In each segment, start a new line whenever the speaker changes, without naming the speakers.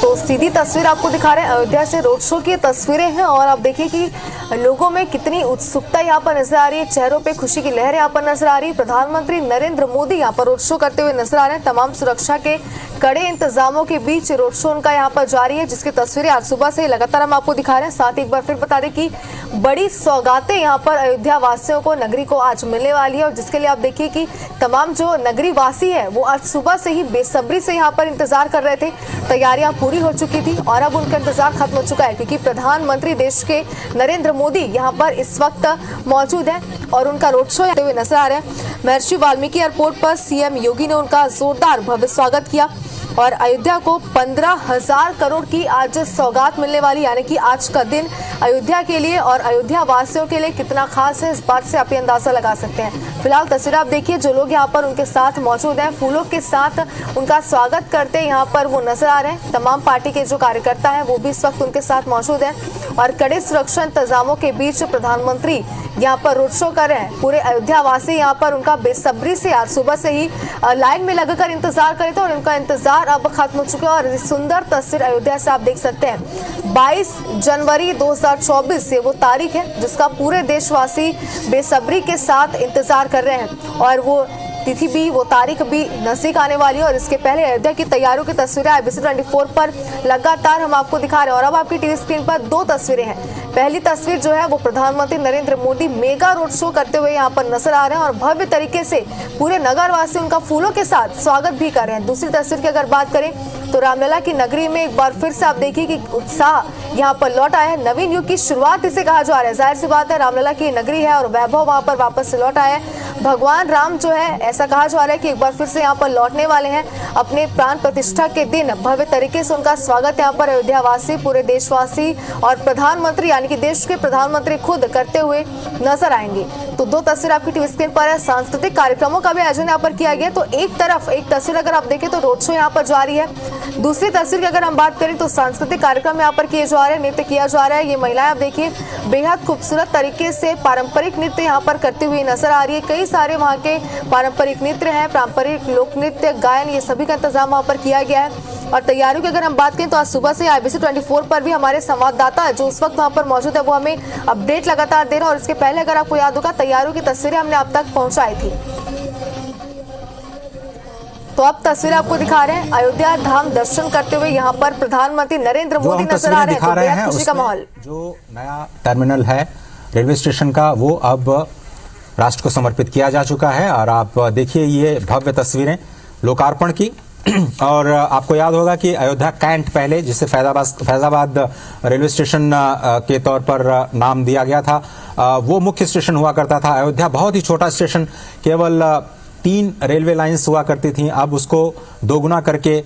तो सीधी तस्वीर आपको दिखा रहे हैं, अयोध्या से रोड शो की तस्वीरें हैं और आप देखिए कि लोगों में कितनी उत्सुकता यहाँ पर नजर आ रही है, चेहरों पे खुशी की लहर यहाँ पर नजर आ रही है। प्रधानमंत्री नरेंद्र मोदी यहाँ पर रोड शो करते हुए नजर आ रहे हैं। तमाम सुरक्षा के कड़े इंतजामों के बीच रोड शो उनका यहाँ पर जारी है, जिसकी तस्वीरें आज सुबह से लगातार हम आपको दिखा रहे हैं। साथ ही एक बार फिर बता दें कि बड़ी सौगातें यहाँ पर अयोध्या वासियों को, नगरी को आज मिलने वाली है और जिसके लिए आप देखिए कि तमाम जो नगरी वासी है वो आज सुबह से ही बेसब्री से यहाँ पर इंतजार कर रहे थे। तैयारियां पूरी हो चुकी थी और अब उनका इंतजार खत्म हो चुका है, क्योंकि प्रधानमंत्री देश के नरेंद्र मोदी यहाँ पर इस वक्त मौजूद हैं और उनका रोड शो होते हुए नजर आ रहे हैं। महर्षि वाल्मीकि एयरपोर्ट पर सीएम योगी ने उनका जोरदार भव्य स्वागत किया और अयोध्या को 15,000 करोड़ की आज सौगात मिलने वाली, यानी कि आज का दिन अयोध्या के लिए और अयोध्या वासियों के लिए कितना खास है, इस बात से आप ये अंदाजा लगा सकते हैं। फिलहाल तस्वीर आप देखिए, जो लोग यहाँ पर उनके साथ मौजूद हैं, फूलों के साथ उनका स्वागत करते यहाँ पर वो नजर आ रहे हैं। तमाम पार्टी के जो कार्यकर्ता हैं वो भी इस वक्त उनके साथ मौजूद हैं और कड़े सुरक्षा इंतजामों के बीच प्रधानमंत्री यहाँ पर रोड शो कर रहे हैं। पूरे अयोध्या वासी यहाँ पर उनका बेसब्री से आज सुबह से ही लाइन में लगकर इंतजार कर रहे थे और उनका इंतजार अब खत्म हो चुका है। और सुंदर तस्वीर अयोध्या से आप देख सकते हैं। 22 जनवरी 2024 ये वो तारीख है जिसका पूरे देशवासी बेसब्री के साथ इंतजार कर रहे हैं और वो तिथि भी, वो तारीख भी नजदीक आने वाली है। और इसके पहले अयोध्या की तैयारियों की तस्वीरें IBC 24 पर लगातार हम आपको दिखा रहे हैं। और अब आपकी टीवी स्क्रीन पर दो तस्वीरें हैं। पहली तस्वीर जो है वो प्रधानमंत्री Narendra Modi mega road show करते हुए यहाँ पर नजर आ रहे हैं और भव्य तरीके से पूरे नगरवासी उनका फूलों के साथ स्वागत भी कर रहे हैं। दूसरी तस्वीर की अगर बात करें तो रामलला की नगरी में एक बार फिर से आप देखिए कि उत्साह यहाँ पर लौट आया है। नवीन युग की शुरुआत इसे कहा जा रहा है। जाहिर सी बात है, रामलला की नगरी है और वैभव वहां पर वापस से लौट आया है। भगवान राम जो है, ऐसा कहा जा रहा है कि एक बार फिर से यहाँ पर लौटने वाले हैं। अपने प्राण प्रतिष्ठा के दिन भव्य तरीके से उनका स्वागत यहाँ पर अयोध्या वासी, पूरे देशवासी और प्रधानमंत्री यानी कि देश के प्रधानमंत्री खुद करते हुए नजर आएंगे। तो दो तस्वीर आपकी टीवी स्क्रीन पर है। सांस्कृतिक कार्यक्रमों का भी आयोजन यहाँ पर किया गया। तो एक तरफ एक तस्वीर अगर आप देखें तो रोड शो यहाँ पर जारी है, दूसरी तस्वीर की अगर हम बात करें तो सांस्कृतिक कार्यक्रम यहाँ पर किए जा रहे हैं, नृत्य किया जा रहा है। ये महिलाएं आप देखिए बेहद खूबसूरत तरीके से पारंपरिक नृत्य यहाँ पर करती हुई नजर आ रही है। कई सारे वहाँ के पारंपरिक नृत्य हैं, पारंपरिक लोक नृत्य, गायन, ये सभी का इंतजाम वहाँ पर किया गया है। और तैयारियों की अगर हम बात करें तो आज सुबह से IBC 24 पर भी हमारे संवाददाता जो उस वक्त वहाँ पर मौजूद है वो हमें अपडेट लगातार दे रहा है। और इसके पहले अगर आपको याद होगा तैयारियों की तस्वीरें हमने आप तक पहुँचाई थी। तो अब तस्वीर आपको दिखा रहे हैं अयोध्या धाम दर्शन करते हुए यहाँ पर प्रधानमंत्री नरेंद्र मोदी नजर आ रहे हैं। तो बेहद खुशी का माहौल।
जो नया टर्मिनल है रेलवे स्टेशन का वो अब राष्ट्र को समर्पित किया जा चुका है और आप देखिए ये भव्य तस्वीरें लोकार्पण की। और आपको याद होगा कि अयोध्या कैंट पहले, जिसे फैजाबाद रेलवे स्टेशन के तौर पर नाम दिया गया था, वो मुख्य स्टेशन हुआ करता था। अयोध्या बहुत ही छोटा स्टेशन, केवल 3 रेलवे लाइंस हुआ करती थी। अब उसको दोगुना करके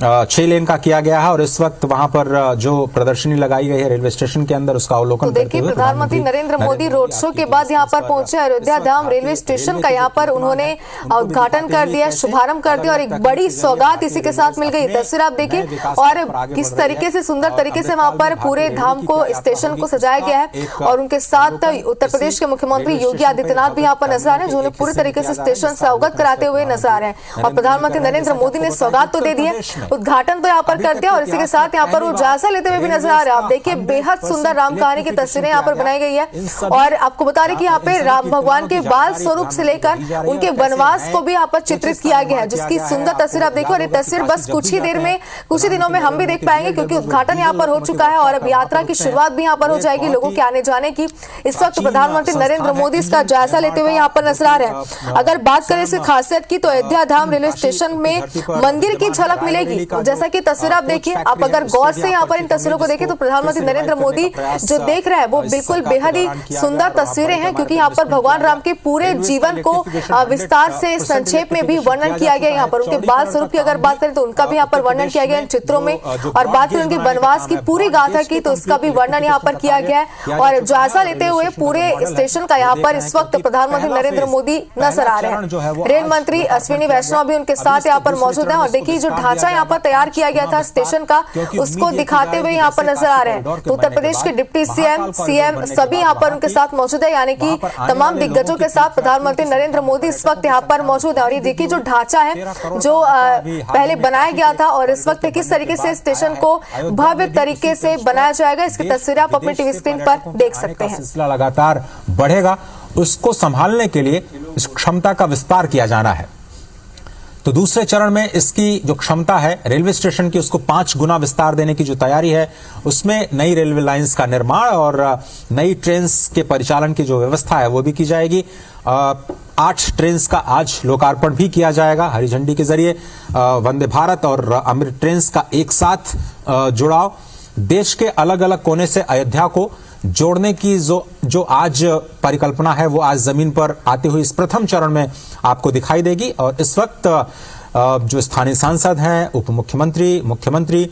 6 लेन का किया गया है और इस वक्त वहां पर जो प्रदर्शनी लगाई गई है रेलवे स्टेशन के अंदर उसका अवलोकन करते हुए
देखिए प्रधानमंत्री नरेंद्र मोदी रोड शो के बाद यहाँ पर पहुंचे अयोध्या धाम रेलवे स्टेशन का। यहाँ पर उन्होंने उद्घाटन कर दिया, शुभारंभ कर दिया और एक बड़ी सौगात इसी के साथ मिल गई। तस्वीर आप देखिए और किस तरीके से सुंदर तरीके से वहां पर पूरे धाम को, स्टेशन को सजाया गया है और उनके साथ उत्तर प्रदेश के मुख्यमंत्री योगी आदित्यनाथ भी यहाँ पर नजर आ रहे हैं, जो उन्हें पूरी तरीके से स्टेशन से अवगत कराते हुए नजर आ रहे हैं। और प्रधानमंत्री नरेंद्र मोदी ने सौगात तो दे दी है, उद्घाटन तो यहाँ पर कर दिया और इसी के साथ यहाँ पर वो जायजा लेते हुए भी नजर आ रहे हैं। आप देखिए बेहद सुंदर राम कहानी की तस्वीरें यहाँ पर बनाई गई है और आपको बता रहे कि यहाँ पे राम भगवान के बाल स्वरूप से लेकर उनके वनवास को भी यहाँ पर चित्रित किया गया है, जिसकी सुंदर तस्वीर आप देखिए। और ये तस्वीर बस कुछ ही देर में, कुछ ही दिनों में हम भी देख पाएंगे, क्योंकि उद्घाटन यहाँ पर हो चुका है और अब यात्रा की शुरुआत भी यहाँ पर हो जाएगी लोगों के आने जाने की। इस वक्त प्रधानमंत्री नरेंद्र मोदी इसका जायजा लेते हुए यहाँ पर नजर आ रहे हैं। अगर बात करें इसकी खासियत की तो अयोध्या धाम रेलवे स्टेशन में मंदिर की झलक मिलेगी। जैसा कि तस्वीर आप देखिए, आप अगर गौर से यहाँ पर इन तस्वीरों को देखें तो प्रधानमंत्री नरेंद्र मोदी जो देख रहे हैं वो बिल्कुल बेहद ही सुंदर तस्वीरें हैं, क्योंकि यहाँ पर भगवान राम के पूरे जीवन को विस्तार से संक्षेप में भी वर्णन किया गया। यहाँ पर उनके बाल स्वरूप की अगर बात करें तो उनका भी यहाँ पर वर्णन किया गया इन चित्रों में, और बात करें उनके वनवास की पूरी गाथा की तो उसका भी वर्णन यहाँ पर किया गया है। और जायजा लेते हुए पूरे स्टेशन का यहाँ पर इस वक्त प्रधानमंत्री नरेंद्र मोदी नजर आ रहे हैं। रेल मंत्री अश्विनी वैष्णव भी उनके साथ यहाँ पर मौजूद हैं और देखिए जो ढांचा यहाँ पर तैयार किया गया था स्टेशन का, उसको दिखाते हुए यहाँ पर नजर आ रहे हैं। तो उत्तर प्रदेश के डिप्टी सीएम सभी यहाँ पर उनके साथ मौजूद है, यानी कि तमाम दिग्गजों के साथ प्रधानमंत्री नरेंद्र मोदी इस वक्त यहाँ पर मौजूद है। और ये देखिए जो ढांचा है जो पहले बनाया गया था और इस वक्त किस तरीके से स्टेशन को भव्य तरीके से बनाया जाएगा, इसकी तस्वीरें आप अपने टीवी स्क्रीन पर देख सकते हैं।
सिलसिला लगातार बढ़ेगा, उसको संभालने के लिए इस क्षमता का विस्तार किया जाना है। तो दूसरे चरण में इसकी जो क्षमता है रेलवे स्टेशन की, उसको 5 गुना विस्तार देने की जो तैयारी है, उसमें नई रेलवे लाइंस का निर्माण और नई ट्रेन के परिचालन की जो व्यवस्था है वो भी की जाएगी। 8 ट्रेन का आज लोकार्पण भी किया जाएगा हरी झंडी के जरिए। वंदे भारत और अमृत ट्रेन का एक साथ जुड़ाव, देश के अलग अलग कोने से अयोध्या को जोड़ने की जो आज परिकल्पना है वो आज जमीन पर आती हुई इस प्रथम चरण में आपको दिखाई देगी। और इस वक्त जो स्थानीय सांसद हैं, उप मुख्यमंत्री, मुख्यमंत्री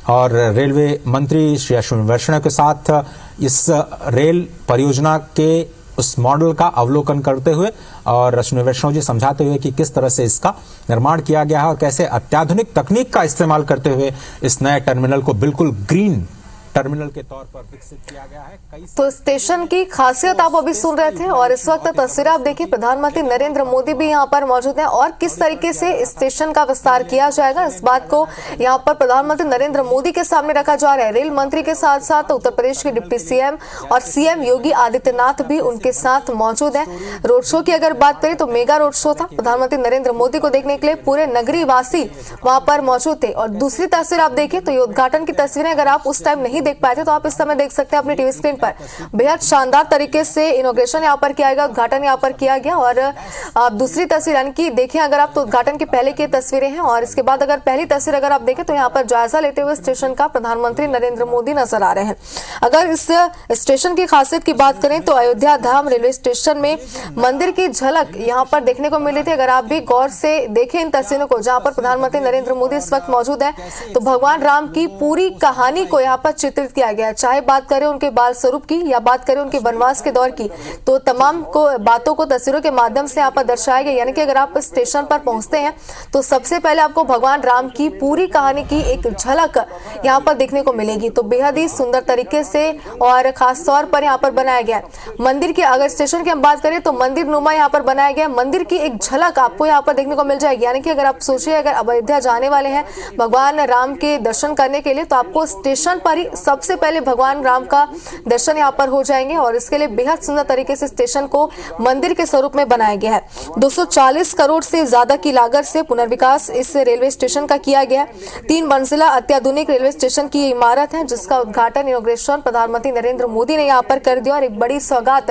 और रेलवे मंत्री श्री अश्विनी वैष्णव के साथ इस रेल परियोजना के उस मॉडल का अवलोकन करते हुए और अश्विनी वैष्णव जी समझाते हुए कि किस तरह से इसका निर्माण किया गया है और कैसे अत्याधुनिक तकनीक का इस्तेमाल करते हुए इस नए टर्मिनल को बिल्कुल ग्रीन टर्मिनल के तौर पर विकसित किया गया है।
तो स्टेशन की खासियत आप अभी सुन रहे थे और इस वक्त तस्वीर आप देखिए, प्रधानमंत्री नरेंद्र मोदी भी यहाँ पर मौजूद हैं और किस तरीके से स्टेशन का विस्तार किया जाएगा इस बात को यहाँ पर प्रधानमंत्री नरेंद्र मोदी के सामने रखा जा रहा है। रेल मंत्री के साथ साथ उत्तर प्रदेश के डिप्टी सीएम और सीएम योगी आदित्यनाथ भी उनके साथ मौजूद है। रोड शो की अगर बात करें तो मेगा रोड शो था, प्रधानमंत्री नरेंद्र मोदी को देखने के लिए पूरे नगरी वासी वहां पर मौजूद थे। और दूसरी तस्वीर आप देखिए तो ये उद्घाटन की तस्वीरें अगर आप उस टाइम नहीं देख पाए थे तो आप इस समय देख सकते हैं अपनी टीवी स्क्रीन पर। बेहद शानदार तरीके से इनॉग्रेशन यहाँ पर किया गया, उद्घाटन यहाँ पर किया गया। और आप दूसरी तस्वीर यानी कि देखें अगर आप तो उद्घाटन के पहले की तस्वीरें हैं और इसके बाद अगर पहली तस्वीर अगर आप देखें तो यहाँ पर जायजा लेते हुए स्टेशन का प्रधानमंत्री नरेंद्र मोदी नजर आ रहे हैं। अगर इस स्टेशन की खासियत की बात करें तो अयोध्या धाम रेलवे स्टेशन में मंदिर की झलक यहाँ पर देखने को मिली थी। अगर आप भी गौर से देखें इन तस्वीरों को जहाँ पर प्रधानमंत्री नरेंद्र मोदी इस वक्त मौजूद है तो भगवान राम की पूरी कहानी को यहाँ पर चित्रित किया गया है। चाहे बात करें उनके बाल स्वरूप की या बात करें उनके वनवास के दौर की, तो तमाम बातों को तस्वीरों के माध्यम से यहाँ पर दर्शाया गया। यानी कि अगर आप स्टेशन पर पहुंचते हैं तो सबसे पहले आपको भगवान राम की पूरी कहानी की एक झलक यहाँ पर देखने को मिलेगी। तो बेहद ही सुंदर तरीके से और खास तौर पर यहाँ पर बनाया गया है। मंदिर की अगर स्टेशन की हम बात करें तो मंदिर नुमा यहाँ पर बनाया गया, मंदिर की एक झलक आपको यहाँ पर देखने को मिल जाएगी। यानी कि अगर आप सोचिए अगर अयोध्या जाने वाले हैं भगवान राम के दर्शन करने के लिए तो आपको स्टेशन पर ही सबसे पहले भगवान राम का दर्शन यहाँ पर हो जाएंगे। और इसके लिए बेहद सुंदर तरीके से स्टेशन को मंदिर के स्वरूप में बनाया गया है। 240 करोड़ से ज्यादा की लागत से पुनर्विकास इस रेलवे स्टेशन का किया गया है। 3 मंजिला अत्याधुनिक रेलवे स्टेशन की इमारत है जिसका उद्घाटन इनॉग्रेशन प्रधानमंत्री नरेंद्र मोदी ने यहाँ पर कर दिया। और एक बड़ी सौगात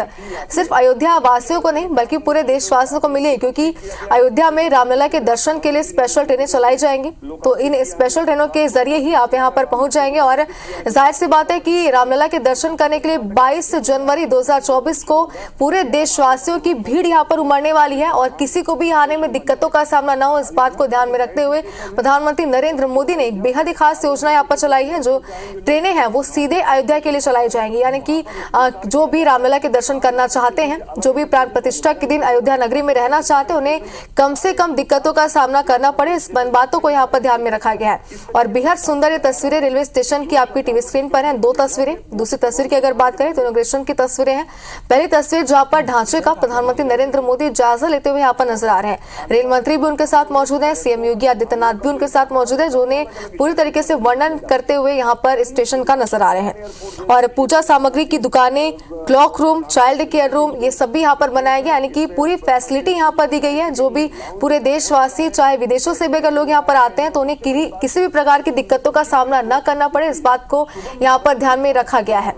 सिर्फ अयोध्या वासियों को नहीं बल्कि पूरे देशवासियों को मिली है, क्योंकि अयोध्या में रामलला के दर्शन के लिए स्पेशल ट्रेनें चलाई जाएंगी। तो इन स्पेशल ट्रेनों के जरिए ही आप यहाँ पर पहुंच जाएंगे। और जाहिर सी बात है कि रामलला के दर्शन करने के लिए 22 जनवरी 2024 को पूरे देशवासियों की भीड़ यहाँ पर उमड़ने वाली है और किसी को भी आने में दिक्कतों का सामना ना हो, इस बात को ध्यान में रखते हुए प्रधानमंत्री नरेंद्र मोदी ने एक बेहद ही खास योजना यहाँ पर चलाई है। जो ट्रेनें हैं वो सीधे अयोध्या के लिए चलाई जाएंगी। यानी कि जो भी रामलला के दर्शन करना चाहते हैं, जो भी प्राण प्रतिष्ठा के दिन अयोध्या नगरी में रहना चाहते हैं, उन्हें कम से कम दिक्कतों का सामना करना पड़े, इस बातों को यहाँ पर ध्यान में रखा गया है। और बेहद सुंदर ये तस्वीरें रेलवे स्टेशन की आपकी टीवी स्क्रीन पर है। 2 तस्वीरें, दूसरी तस्वीर की अगर बात करें तो इनॉग्रेशन की तस्वीरें हैं। पहली तस्वीर जहां पर ढांचे का प्रधानमंत्री नरेंद्र मोदी जायजा लेते हुए यहाँ पर नजर आ रहे हैं। रेल मंत्री भी उनके साथ मौजूद हैं, सीएम योगी आदित्यनाथ भी उनके साथ मौजूद है, जो उन्हें पूरी तरीके से वर्णन करते हुए यहाँ पर स्टेशन का नजर आ रहे हैं। और पूजा सामग्री की दुकानें, clock room, child care room, ये सब भी यहाँ पर बनाया गया। यानी कि पूरी फैसिलिटी यहाँ पर दी गई है। जो भी पूरे देशवासी चाहे विदेशों से भी अगर लोग यहाँ पर आते हैं तो उन्हें किसी भी प्रकार की दिक्कतों का सामना न करना पड़े, इस बात को यहाँ पर ध्यान में रखा गया है।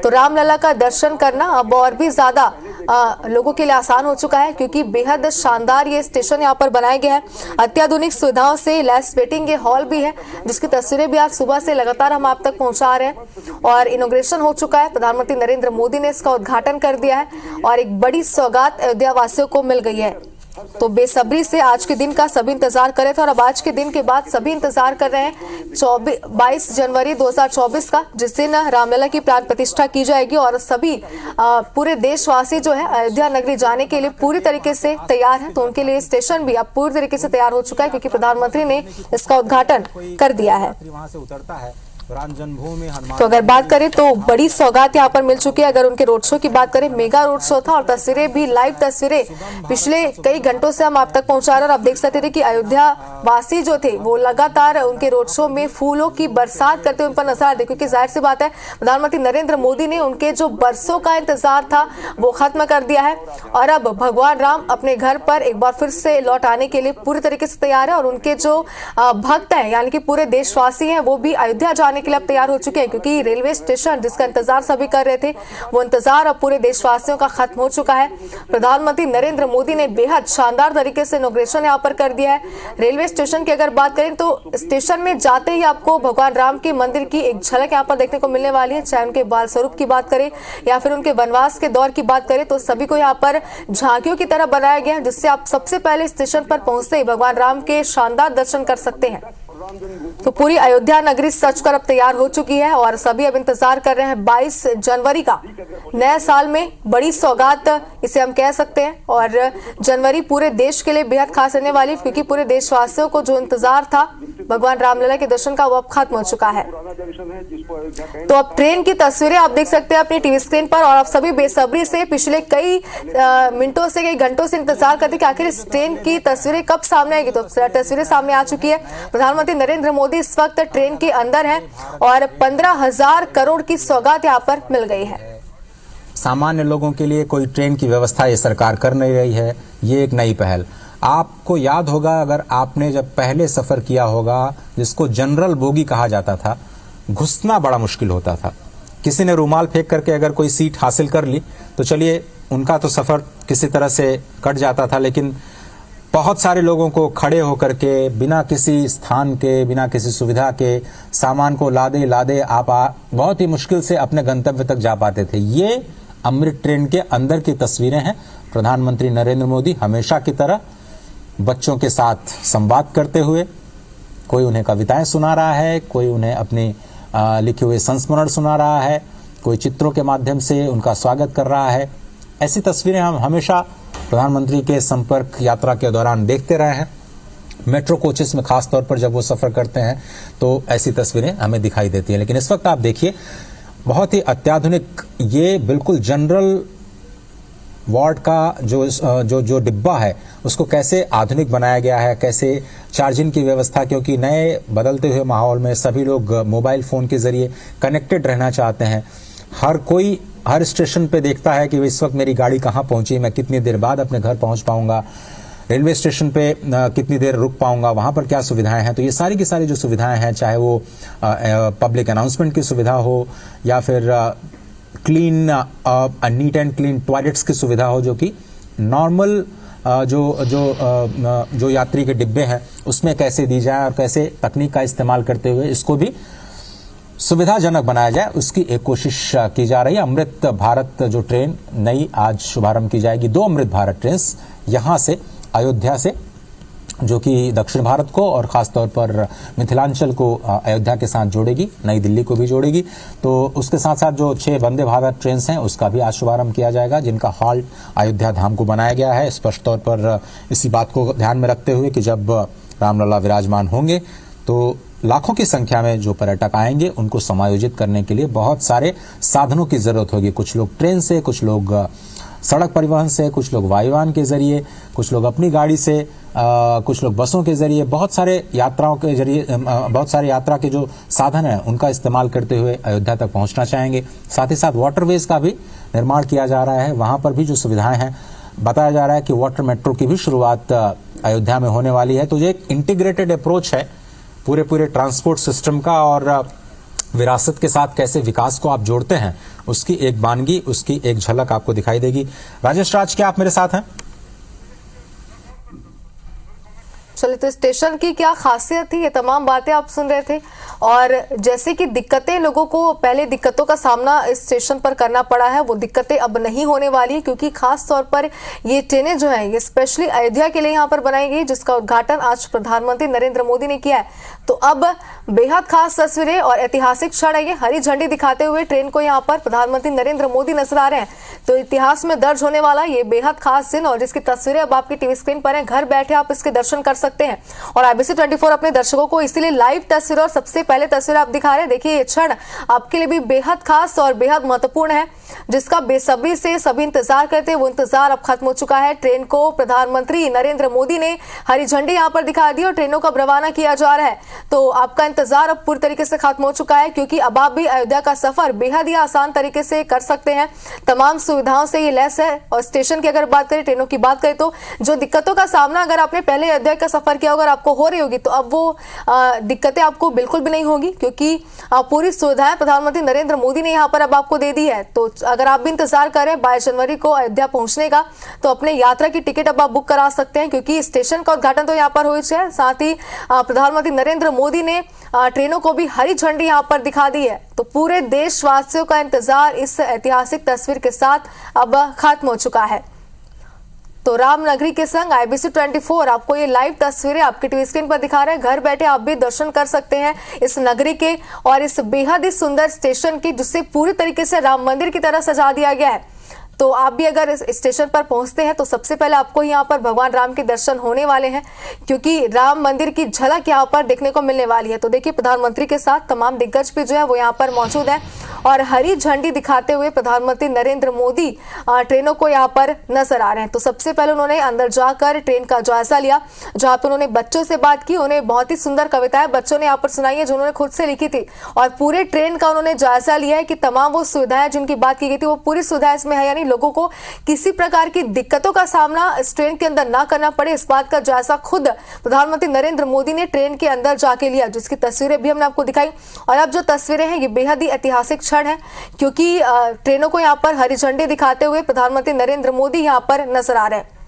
तो रामलला का दर्शन करना अब और भी ज्यादा लोगों के लिए आसान हो चुका है, क्योंकि बेहद शानदार ये स्टेशन यहाँ पर बनाया गया है। अत्याधुनिक सुविधाओं से लैस वेटिंग के हॉल भी है, जिसकी तस्वीरें भी आज सुबह से लगातार हम आप तक पहुंचा रहे हैं। और इनॉग्रेशन हो चुका है, प्रधानमंत्री नरेंद्र मोदी ने इसका उद्घाटन कर दिया है और एक बड़ी सौगात अयोध्या वासियों को मिल गई है। तो बेसब्री से आज के दिन का सभी इंतजार कर रहे थे और अब आज के दिन के बाद सभी इंतजार कर रहे हैं 22 जनवरी 2024 का, जिस दिन रामलला की प्राण प्रतिष्ठा की जाएगी और सभी पूरे देशवासी जो है अयोध्या नगरी जाने के लिए पूरी तरीके से तैयार हैं। तो उनके लिए स्टेशन भी अब पूरी तरीके से तैयार हो चुका है क्योंकि प्रधानमंत्री ने इसका उद्घाटन कर दिया है।
वहां से उतरता है राम जन्मभूमि हनुमान।
तो अगर बात करें तो बड़ी सौगात यहाँ पर मिल चुकी है। अगर उनके रोड शो की बात करें, मेगा रोड शो था और तस्वीरें भी, लाइव तस्वीरें पिछले कई घंटों से हम आप तक पहुंचा रहे हैं और आप देख सकते थे कि अयोध्या वासी जो थे वो लगातार उनके रोड शो में फूलों की बरसात करते हुए उन पर नजर आ रहे, क्योंकि जाहिर सी बात है प्रधानमंत्री नरेंद्र मोदी ने उनके जो बरसों का इंतजार था वो खत्म कर दिया है और अब भगवान राम अपने घर पर एक बार फिर से लौट आने के लिए पूरी तरीके से तैयार है और उनके जो भक्त हैं यानी कि पूरे देशवासी हैं वो भी अयोध्या जाने के लिए अब तैयार हो चुके हैं, क्योंकि रेलवे स्टेशन जिसका इंतजार सभी कर रहे थे वो इंतजार अब पूरे देशवासियों का खत्म हो चुका है। प्रधानमंत्री नरेंद्र मोदी ने बेहद शानदार तरीके से इनॉग्रेशन यहां पर कर दिया है। रेलवे स्टेशन की अगर बात करें तो स्टेशन में जाते ही आपको भगवान राम के मंदिर की एक झलक यहां पर देखने को मिलने वाली है। चाहे उनके बाल स्वरूप की बात करें या फिर उनके वनवास के दौर की बात करें तो सभी को यहाँ पर झांकियों की तरह बनाया गया है, जिससे आप सबसे पहले स्टेशन पर पहुंचते ही भगवान राम के शानदार दर्शन कर सकते हैं। तो पूरी अयोध्या नगरी सजकर अब तैयार हो चुकी है और सभी अब इंतजार कर रहे हैं 22 जनवरी का। नए साल में बड़ी सौगात इसे हम कह सकते हैं और जनवरी पूरे देश के लिए बेहद खास रहने वाली, क्योंकि पूरे देशवासियों को जो इंतजार था भगवान रामलला के दर्शन का वो अब खत्म हो चुका है। तो अब ट्रेन की तस्वीरें आप देख सकते हैं अपनी टीवी स्क्रीन पर और आप सभी बेसब्री से पिछले कई मिनटों से, कई घंटों से इंतजार करते कि आखिर इस ट्रेन की तस्वीरें कब सामने आएगी। तो तस्वीरें सामने आ चुकी है। प्रधानमंत्री नरेंद्र मोदी इस वक्त ट्रेन के अंदर हैं और 15,000 करोड़ की सौगात यहाँ पर मिल गई है।
सामान्य लोगों के लिए कोई ट्रेन की व्यवस्था ये सरकार कर नहीं रही है, ये एक नई पहल। आपको याद होगा, अगर आपने जब पहले सफर किया होगा जिसको जनरल बोगी कहा जाता था, घुसना बड़ा मुश्किल होता था। किसी ने रूमाल फेंक करके अगर कोई सीट हासिल कर ली तो चलिए उनका तो सफर किसी तरह से कट जाता था, लेकिन बहुत सारे लोगों को खड़े होकर के बिना किसी स्थान के, बिना किसी सुविधा के सामान को लादे लादे आप बहुत ही मुश्किल से अपने गंतव्य तक जा पाते थे। ये अमृत ट्रेन के अंदर की तस्वीरें हैं। प्रधानमंत्री नरेंद्र मोदी हमेशा की तरह बच्चों के साथ संवाद करते हुए, कोई उन्हें कविताएं सुना रहा है, कोई उन्हें अपनी लिखे हुए संस्मरण सुना रहा है, कोई चित्रों के माध्यम से उनका स्वागत कर रहा है। ऐसी तस्वीरें हम हमेशा प्रधानमंत्री के संपर्क यात्रा के दौरान देखते रहे हैं। मेट्रो कोचेस में खास तौर पर जब वो सफर करते हैं तो ऐसी तस्वीरें हमें दिखाई देती हैं। लेकिन इस वक्त आप देखिए बहुत ही अत्याधुनिक, ये बिल्कुल जनरल वार्ड का जो डिब्बा है उसको कैसे आधुनिक बनाया गया है, कैसे चार्जिंग की व्यवस्था, क्योंकि नए बदलते हुए माहौल में सभी लोग मोबाइल फोन के जरिए कनेक्टेड रहना चाहते हैं। हर कोई हर स्टेशन पे देखता है कि इस वक्त मेरी गाड़ी कहाँ पहुंची, मैं कितनी देर बाद अपने घर पहुंच पाऊंगा, रेलवे स्टेशन पे कितनी देर रुक पाऊंगा, वहां पर क्या सुविधाएं हैं। तो ये सारी की सारी जो सुविधाएं हैं, चाहे वो पब्लिक अनाउंसमेंट की सुविधा हो या फिर clean neat and clean toilets की सुविधा हो, जो कि नॉर्मल जो यात्री के डिब्बे हैं उसमें कैसे दी जाए और कैसे तकनीक का इस्तेमाल करते हुए इसको भी सुविधाजनक बनाया जाए, उसकी एक कोशिश की जा रही है। अमृत भारत जो ट्रेन नई आज शुभारंभ की जाएगी, 2 अमृत भारत ट्रेन यहां से अयोध्या से, जो कि दक्षिण भारत को और खास तौर पर मिथिलांचल को अयोध्या के साथ जोड़ेगी, नई दिल्ली को भी जोड़ेगी। तो उसके साथ साथ जो 6 वंदे भारत ट्रेन हैं उसका भी आज शुभारंभ किया जाएगा, जिनका हॉल्ट अयोध्या धाम को बनाया गया है, स्पष्ट तौर पर इसी बात को ध्यान में रखते हुए कि जब रामलला विराजमान होंगे तो लाखों की संख्या में जो पर्यटक आएंगे उनको समायोजित करने के लिए बहुत सारे साधनों की जरूरत होगी। कुछ लोग ट्रेन से, कुछ लोग सड़क परिवहन से, कुछ लोग वायुयान के जरिए, कुछ लोग अपनी गाड़ी से, कुछ लोग बसों के जरिए, बहुत सारे यात्राओं के जरिए, बहुत सारे यात्रा के जो साधन हैं उनका इस्तेमाल करते हुए अयोध्या तक पहुंचना चाहेंगे। साथ ही साथ वाटरवेज का भी निर्माण किया जा रहा है, वहां पर भी जो सुविधाएं हैं, बताया जा रहा है कि वाटर मेट्रो की भी शुरुआत अयोध्या में होने वाली है। तो ये एक इंटीग्रेटेड अप्रोच है पूरे ट्रांसपोर्ट सिस्टम का, और विरासत के साथ कैसे विकास को आप जोड़ते हैं उसकी एक वानगी, उसकी एक झलक आपको दिखाई देगी। राजेश राज, क्या आप मेरे साथ हैं?
चलिए, तो स्टेशन की क्या खासियत थी, ये तमाम बातें आप सुन रहे थे। और जैसे कि दिक्कतें लोगों को, पहले दिक्कतों का सामना इस स्टेशन पर करना पड़ा है, वो दिक्कतें अब नहीं होने वाली है, क्योंकि खास तौर पर ये ट्रेनें जो हैं ये स्पेशली अयोध्या के लिए यहाँ पर बनाई गई, जिसका उद्घाटन आज प्रधानमंत्री नरेंद्र मोदी ने किया है। तो अब बेहद खास तस्वीरें और ऐतिहासिक क्षण है ये। हरी झंडी दिखाते हुए ट्रेन को यहाँ पर प्रधानमंत्री नरेंद्र मोदी नजर आ रहे हैं। तो इतिहास में दर्ज होने वाला ये बेहद खास दिन, और जिसकी तस्वीरें अब आपकी टीवी स्क्रीन पर है। घर बैठे आप इसके दर्शन कर सकते हैं, और IBC 24 अपने दर्शकों को इसीलिए लाइव तस्वीर और सबसे पहले तस्वीर आप दिखा रहे हैं। देखिए, ये क्षण आपके लिए भी बेहद खास और बेहद महत्वपूर्ण है, जिसका बेसब्री से सभी इंतजार करते हैं। वो इंतजार अब खत्म हो चुका है। ट्रेन को प्रधानमंत्री नरेंद्र मोदी ने हरी झंडी यहाँ पर दिखा दी और ट्रेनों का रवाना किया जा रहा है। तो आपका इंतजार अब पूरी तरीके से खत्म हो चुका है, क्योंकि अब आप भी अयोध्या का सफर बेहद ही आसान तरीके से कर सकते हैं। तमाम सुविधाओं से ये लैस है। और स्टेशन की अगर बात करें, ट्रेनों की बात करें, तो जो दिक्कतों का सामना अगर आपने पहले अयोध्या का सफर किया अगर आपको हो रही होगी, तो अब वो दिक्कतें आपको बिल्कुल भी नहीं होगी, क्योंकि पूरी सुविधाएं प्रधानमंत्री नरेंद्र मोदी ने यहाँ पर अब आपको दे दी है। तो अगर आप भी इंतजार करें 22 जनवरी को अयोध्या पहुंचने का, तो अपने यात्रा की टिकट अब आप बुक करा सकते हैं, क्योंकि स्टेशन का उद्घाटन तो यहाँ पर हो चुका है। साथ ही प्रधानमंत्री नरेंद्र मोदी ने ट्रेनों को भी हरी झंडी यहाँ पर दिखा दी है। तो पूरे देशवासियों का इंतजार इस ऐतिहासिक तस्वीर के साथ अब खत्म हो चुका है। तो रामनगरी के संग IBC 24 आपको ये लाइव तस्वीरें आपके टीवी स्क्रीन पर दिखा रहे हैं। घर बैठे आप भी दर्शन कर सकते हैं इस नगरी के और इस बेहद ही सुंदर स्टेशन की, जिसे पूरी तरीके से राम मंदिर की तरह सजा दिया गया है। तो आप भी अगर इस स्टेशन पर पहुंचते हैं, तो सबसे पहले आपको यहाँ पर भगवान राम के दर्शन होने वाले हैं, क्योंकि राम मंदिर की झलक यहाँ पर देखने को मिलने वाली है। तो देखिए, प्रधानमंत्री के साथ तमाम दिग्गज भी जो है वो यहाँ पर मौजूद हैं, और हरी झंडी दिखाते हुए प्रधानमंत्री नरेंद्र मोदी ट्रेनों को यहाँ पर नजर आ रहे हैं। तो सबसे पहले उन्होंने अंदर जाकर ट्रेन का जायजा लिया, जहाँ पर उन्होंने बच्चों से बात की। उन्हें बहुत ही सुंदर कविताएं बच्चों ने यहाँ पर सुनाई है, जो उन्होंने खुद से लिखी थी, और पूरे ट्रेन का उन्होंने जायजा लिया है कि तमाम वो सुविधाएं जिनकी बात की गई थी वो पूरी सुविधाएं इसमें है, यानी लोगों को किसी प्रकार की दिक्कतों का सामना इस ट्रेन के अंदर ना करना पड़े। इस बात का जायजा खुद प्रधानमंत्री नरेंद्र मोदी ने ट्रेन के अंदर जाके लिया, जिसकी तस्वीरें भी हमने आपको दिखाई। और अब जो तस्वीरें हैं ये बेहद ही ऐतिहासिक क्षण है, क्योंकि ट्रेनों को यहाँ पर हरी झंडी दिखाते हुए प्रधानमंत्री नरेंद्र मोदी यहाँ पर नजर आ रहे हैं।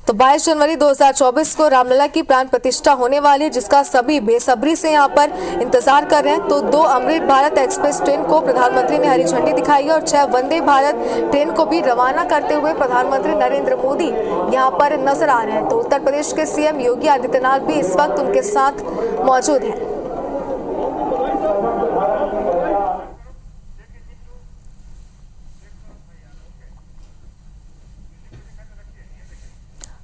तो 22 जनवरी 2024 को रामलला की प्राण प्रतिष्ठा होने वाली है, जिसका सभी बेसब्री से यहाँ पर इंतजार कर रहे हैं। तो 2 अमृत भारत एक्सप्रेस ट्रेन को प्रधानमंत्री ने हरी झंडी दिखाई है, और 6 वंदे भारत ट्रेन को भी रवाना करते हुए प्रधानमंत्री नरेंद्र मोदी यहाँ पर नजर आ रहे हैं। तो उत्तर प्रदेश के CM योगी आदित्यनाथ भी इस वक्त उनके साथ मौजूद है।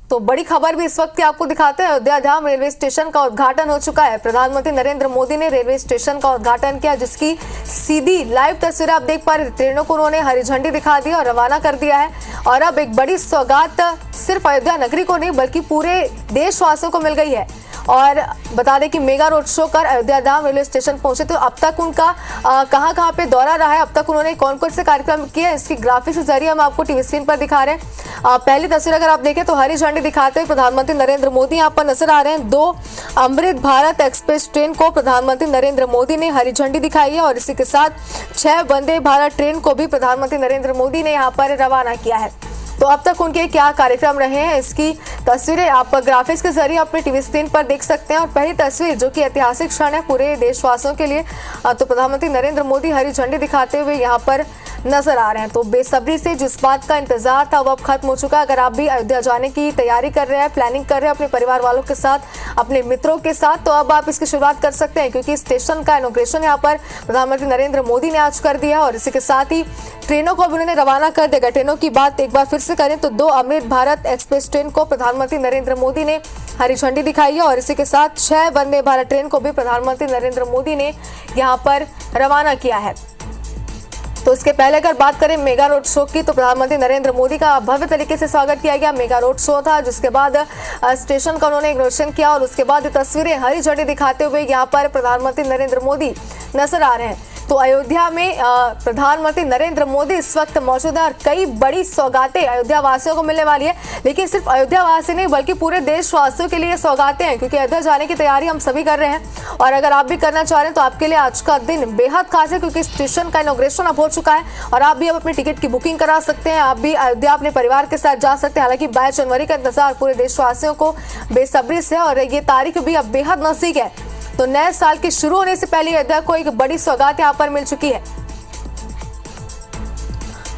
तो बड़ी खबर भी इस वक्त की आपको दिखाते हैं। अयोध्या धाम रेलवे स्टेशन का उद्घाटन हो चुका है। प्रधानमंत्री नरेंद्र मोदी ने रेलवे स्टेशन का उद्घाटन किया, जिसकी सीधी लाइव तस्वीर आप देख पा रहे। ट्रेनों को उन्होंने हरी झंडी दिखा दी और रवाना कर दिया है। और अब एक बड़ी सौगात सिर्फ अयोध्या नगरी को नहीं बल्कि पूरे देशवासियों को मिल गई है। और बता दें कि मेगा रोड शो कर अयोध्या धाम रेलवे स्टेशन पहुंचे। तो अब तक उनका कहां पे दौरा रहा है, अब तक उन्होंने कौन कौन से कार्यक्रम किए, इसकी ग्राफिक्स के जरिए हम आपको टीवी स्क्रीन पर दिखा रहे हैं। पहली तस्वीर अगर आप देखें तो हरी झंडी दिखाते हुए प्रधानमंत्री नरेंद्र मोदी यहाँ पर नजर आ रहे हैं। 2 अमृत भारत एक्सप्रेस ट्रेन को प्रधानमंत्री नरेंद्र मोदी ने हरी झंडी दिखाई है, और इसी के साथ 6 वंदे भारत ट्रेन को भी प्रधानमंत्री नरेंद्र मोदी ने यहाँ पर रवाना किया है। तो अब तक उनके क्या कार्यक्रम रहे हैं, इसकी तस्वीरें आप ग्राफिक्स के जरिए अपने टीवी स्क्रीन पर देख सकते हैं। और पहली तस्वीर जो कि ऐतिहासिक क्षण है पूरे देशवासियों के लिए, तो प्रधानमंत्री नरेंद्र मोदी हरी झंडी दिखाते हुए यहाँ पर नजर आ रहे हैं। तो बेसब्री से जिस बात का इंतजार था वो अब खत्म हो चुका है। अगर आप भी अयोध्या जाने की तैयारी कर रहे हैं, प्लानिंग कर रहे हैं अपने परिवार वालों के साथ, अपने मित्रों के साथ, तो अब आप इसकी शुरुआत कर सकते हैं, क्योंकि स्टेशन का इनॉग्रेशन यहाँ पर प्रधानमंत्री नरेंद्र मोदी ने आज कर दिया। और इसी के साथ ही ट्रेनों को भी उन्होंने रवाना कर देगा। ट्रेनों की बात एक बार फिर से करें तो 2 अमृत भारत एक्सप्रेस ट्रेन को प्रधानमंत्री नरेंद्र मोदी ने हरी झंडी दिखाई है, और इसी के साथ 6 वंदे भारत ट्रेन को भी प्रधानमंत्री नरेंद्र मोदी ने यहाँ पर रवाना किया है। तो इसके पहले अगर बात करें मेगा रोड शो की, तो प्रधानमंत्री नरेंद्र मोदी का भव्य तरीके से स्वागत किया गया। मेगा रोड शो था, जिसके बाद स्टेशन का उन्होंने इनॉग्रेशन किया, और उसके बाद तस्वीरें हरी झंडी दिखाते हुए यहाँ पर प्रधानमंत्री नरेंद्र मोदी नजर आ रहे हैं। तो अयोध्या में प्रधानमंत्री नरेंद्र मोदी इस वक्त मौजूद है और कई बड़ी सौगातें अयोध्या वासियों को मिलने वाली है। लेकिन सिर्फ अयोध्या वासी नहीं बल्कि पूरे देशवासियों के लिए सौगातें हैं, क्योंकि अयोध्या जाने की तैयारी हम सभी कर रहे हैं। और अगर आप भी करना चाह रहे हैं तो आपके लिए आज का दिन बेहद खास है, क्योंकि स्टेशन का इनॉग्रेशन अब हो चुका है और आप भी अब अपनी टिकट की बुकिंग करा सकते हैं। आप भी अयोध्या अपने परिवार के साथ जा सकते हैं। हालांकि 22 जनवरी का इंतजार पूरे देशवासियों को बेसब्री से है और ये तारीख भी अब बेहद नजदीक है। तो नए साल के शुरू होने से पहले अयोध्या को एक बड़ी सौगात यहां पर मिल चुकी है।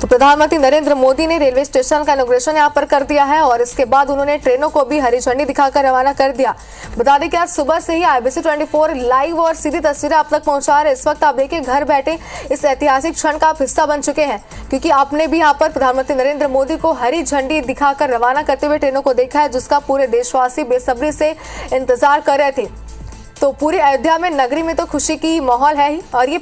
तो प्रधानमंत्री नरेंद्र मोदी ने रेलवे स्टेशन का इनॉग्रेशन यहां पर कर दिया है और इसके बाद उन्होंने ट्रेनों को भी हरी झंडी दिखाकर रवाना कर दिया। बता दें कि आज सुबह से ही IBC 24 लाइव और सीधी तस्वीरें आप तक पहुंचा रहे। इस वक्त आप देखिए घर बैठे इस ऐतिहासिक क्षण का आप हिस्सा बन चुके हैं, क्योंकि आपने भी यहाँ पर प्रधानमंत्री नरेंद्र मोदी को हरी झंडी दिखाकर रवाना करते हुए ट्रेनों को देखा है, जिसका पूरे देशवासी बेसब्री से इंतजार कर रहे थे। तो पूरी अयोध्या में नगरी में तो खुशी की माहौल है ही। और ये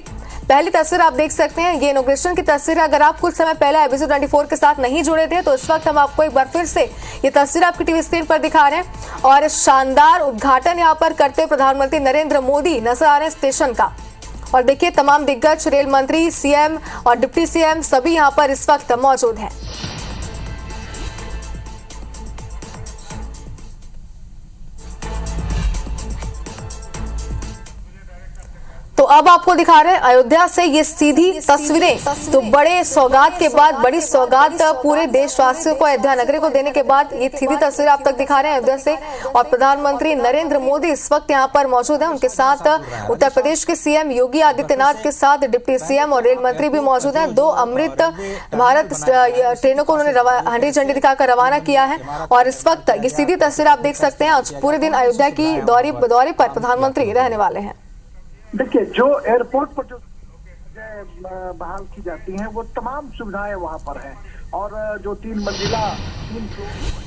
पहली तस्वीर आप देख सकते हैं, ये इनॉग्रेशन की तस्वीर। अगर आप कुछ समय पहले IBC 24 के साथ नहीं जुड़े थे तो इस वक्त हम आपको एक बार फिर से ये तस्वीर आपकी टीवी स्क्रीन पर दिखा रहे हैं और शानदार उद्घाटन यहाँ पर करते प्रधानमंत्री नरेंद्र मोदी नजर आ रहे हैं स्टेशन का। और देखिए तमाम दिग्गज रेल मंत्री, CM और डिप्टी CM सभी यहाँ पर इस वक्त मौजूद हैं। तो अब आपको दिखा रहे हैं अयोध्या से ये सीधी तस्वीरें। तो बड़े सौगात के बाद, बड़ी सौगात पूरे देशवासियों को अयोध्या नगरी को देने के बाद ये सीधी तस्वीर आप तक दिखा रहे हैं अयोध्या से। और प्रधानमंत्री नरेंद्र मोदी इस वक्त यहाँ पर मौजूद हैं। उनके साथ उत्तर प्रदेश के CM योगी आदित्यनाथ के साथ डिप्टी CM और रेल मंत्री भी मौजूद हैं। 2 अमृत भारत ट्रेनों को उन्होंने हरी झंडी दिखाकर रवाना किया है और इस वक्त ये सीधी तस्वीर आप देख सकते हैं। आज पूरे दिन अयोध्या की दौरे पर प्रधानमंत्री रहने वाले हैं।
देखिए, जो एयरपोर्ट पर जो बहाल की जाती हैं वो तमाम सुविधाएं वहां पर हैं और जो 3 मंजिला 3 फ्लोर।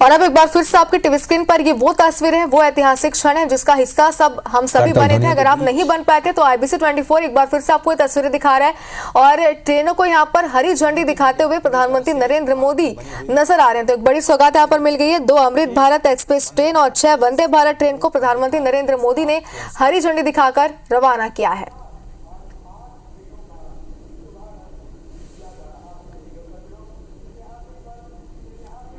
और अब एक बार फिर से आपकी टीवी स्क्रीन पर ये वो तस्वीर है, वो ऐतिहासिक क्षण है जिसका हिस्सा सब हम सभी बने थे। अगर आप नहीं बन पाए थे तो IBC 24 एक बार फिर से आपको ये तस्वीरें दिखा रहा है और ट्रेनों को यहाँ पर हरी झंडी दिखाते हुए प्रधानमंत्री नरेंद्र मोदी नजर आ रहे हैं। तो एक बड़ी सौगात यहाँ पर मिल गई है। 2 अमृत भारत एक्सप्रेस ट्रेन और 6 वंदे भारत ट्रेन को प्रधानमंत्री नरेंद्र मोदी ने हरी झंडी दिखाकर रवाना किया है।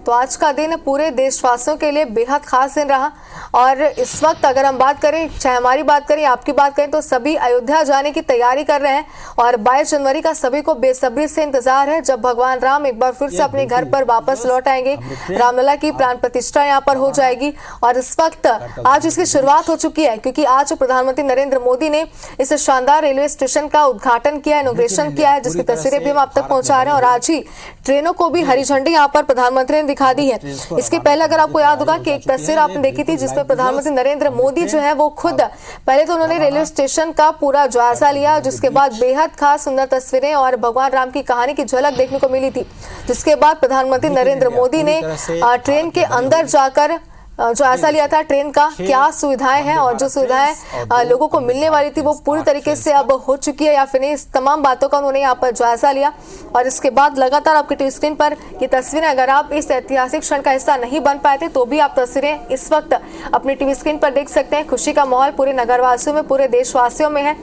तो आज का दिन पूरे देशवासियों के लिए बेहद खास दिन रहा और इस वक्त अगर हम बात करें, चाहे हमारी बात करें, आपकी बात करें, तो सभी अयोध्या जाने की तैयारी कर रहे हैं और 22 जनवरी का सभी को बेसब्री से इंतजार है, जब भगवान राम एक बार फिर से अपने घर पर वापस लौट आएंगे। रामलला की प्राण प्रतिष्ठा यहाँ पर हो जाएगी और इस वक्त आज इसकी शुरुआत हो चुकी है, क्योंकि आज प्रधानमंत्री नरेंद्र मोदी ने इस शानदार रेलवे स्टेशन का उद्घाटन किया, इनॉग्रेशन किया है, जिसकी तस्वीरें भी हम आप तक पहुंचा रहे हैं। और आज ही ट्रेनों को भी हरी झंडी यहाँ पर प्रधानमंत्री ने दिखा दी है। इसके पहले अगर आपको याद होगा कि एक तस्वीर आपने देखी थी जिसमें प्रधानमंत्री नरेंद्र मोदी जो है वो खुद पहले तो उन्होंने रेलवे स्टेशन का पूरा जायजा लिया, जिसके बाद बेहद खास सुंदर तस्वीरें और भगवान राम की कहानी की झलक देखने को मिली थी। जिसके बाद प्रधानमंत्री नरेंद्र मोदी ने ट्रेन के अंदर जाकर जायजा लिया था ट्रेन का, क्या सुविधाएं हैं और जो सुविधाएं लोगों को मिलने वाली थी वो पूरी तरीके से अब हो चुकी है या फिर नहीं, इस तमाम बातों का उन्होंने यहाँ पर जायजा लिया। और इसके बाद लगातार आपकी टीवी स्क्रीन पर ये तस्वीरें, अगर आप इस ऐतिहासिक क्षण का हिस्सा नहीं बन पाए थे तो भी आप तस्वीरें इस वक्त अपनी टीवी स्क्रीन पर देख सकते हैं। खुशी का माहौल पूरे नगरवासियों में, पूरे देशवासियों में है।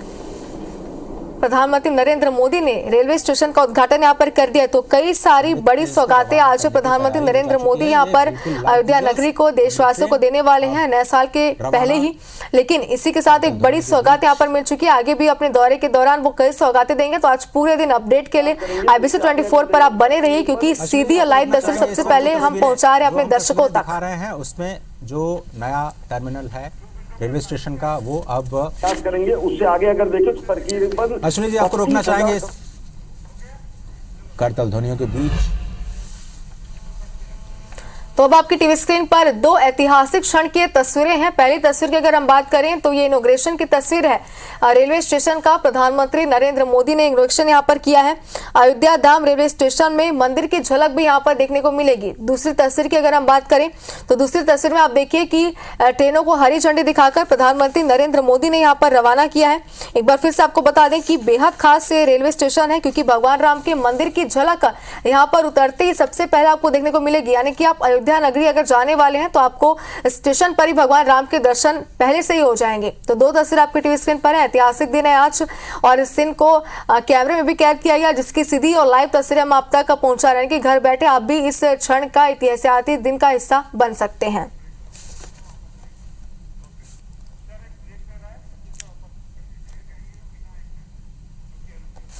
प्रधानमंत्री नरेंद्र मोदी ने रेलवे स्टेशन का उद्घाटन यहाँ पर कर दिया। तो कई सारी बड़ी सौगातें आज प्रधानमंत्री नरेंद्र मोदी यहाँ पर अयोध्या नगरी को, देशवासियों को देने वाले हैं नए साल के पहले ही। लेकिन इसी के साथ एक बड़ी सौगात यहाँ पर मिल चुकी है। आगे भी अपने दौरे के दौरान वो कई सौगातें देंगे। तो आज पूरे दिन अपडेट के लिए IBC 24 पर आप बने रहिए, क्योंकि सीधी लाइव तस्वीर सबसे पहले हम पहुंचा रहे हैं अपने दर्शकों तक।
उसमें जो नया टर्मिनल है रेलवे स्टेशन का वो अब
करेंगे। उससे आगे अगर देखें तो तकरीबन
अश्विनी जी आपको रोकना चाहेंगे इस करतल ध्वनियों के बीच।
तो अब आपकी टीवी स्क्रीन पर 2 ऐतिहासिक क्षण की तस्वीरें हैं। पहली तस्वीर की अगर हम बात करें तो ये इनॉग्रेशन की तस्वीर है रेलवे स्टेशन का। प्रधानमंत्री नरेंद्र मोदी ने इनॉग्रेशन यहाँ पर किया है। अयोध्या धाम रेलवे स्टेशन में मंदिर की झलक भी यहाँ पर देखने को मिलेगी। दूसरी तस्वीर की अगर हम बात करें तो दूसरी तस्वीर में आप देखिए कि ट्रेनों को हरी झंडी दिखाकर प्रधानमंत्री नरेंद्र मोदी ने यहाँ पर रवाना किया है। एक बार फिर से आपको बता दें कि बेहद खास रेलवे स्टेशन है, क्योंकि भगवान राम के मंदिर की झलक यहाँ पर उतरते ही सबसे पहले आपको देखने को मिलेगी। यानी कि आप अयोध्या नगरी अगर जाने वाले हैं तो आपको स्टेशन पर ही भगवान राम के दर्शन पहले से ही हो जाएंगे। तो 2 तस्वीर आपकी टीवी स्क्रीन पर है। ऐतिहासिक दिन है आज और इस दिन को कैमरे में भी कैद किया गया, जिसकी सीधी और लाइव तस्वीरें हम आप तक पहुंचा रहे हैं कि घर बैठे आप भी इस क्षण का ऐतिहासिक दिन का हिस्सा बन सकते हैं।